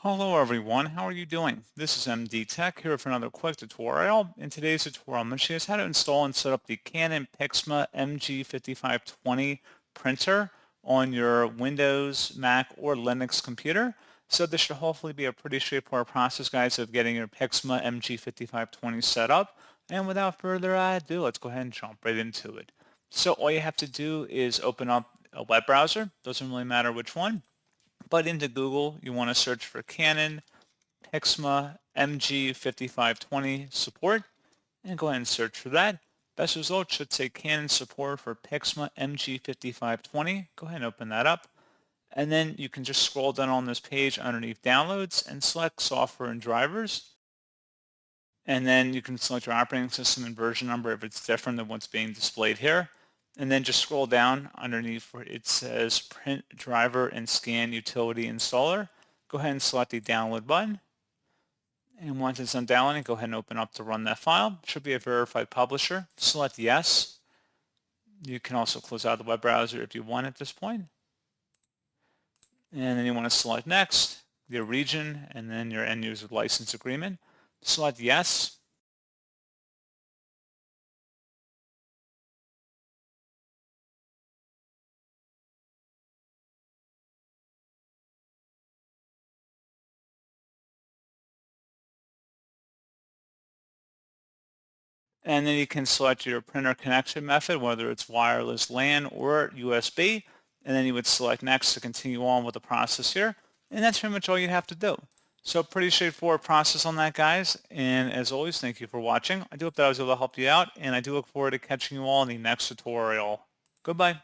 Hello everyone, how are you doing? This is MD Tech here for another quick tutorial. In today's tutorial, I'm going to show you how to install and set up the Canon PIXMA MG5520 printer on your Windows, Mac, or Linux computer. So this should hopefully be a pretty straightforward process, guys, of getting your PIXMA MG5520 set up. And without further ado, let's go ahead and jump right into it. So all you have to do is open up a web browser. Doesn't really matter which one. But into Google, you want to search for Canon PIXMA MG5520 support and go ahead and search for that. Best result should say Canon support for PIXMA MG5520. Go ahead and open that up. And then you can just scroll down on this page underneath downloads and select software and drivers. And then you can select your operating system and version number if it's different than what's being displayed here. And then just scroll down underneath where it says Print Driver and Scan Utility Installer. Go ahead and select the download button. And once it's done downloading, go ahead and open up to run that file. It should be a verified publisher. Select yes. You can also close out the web browser if you want at this point. And then you want to select next, your region, and then your end user license agreement. Select yes. And then you can select your printer connection method, whether it's wireless LAN or USB. And then you would select next to continue on with the process here. And that's pretty much all you have to do. So pretty straightforward process on that, guys. And as always, thank you for watching. I do hope that I was able to help you out, and I do look forward to catching you all in the next tutorial. Goodbye.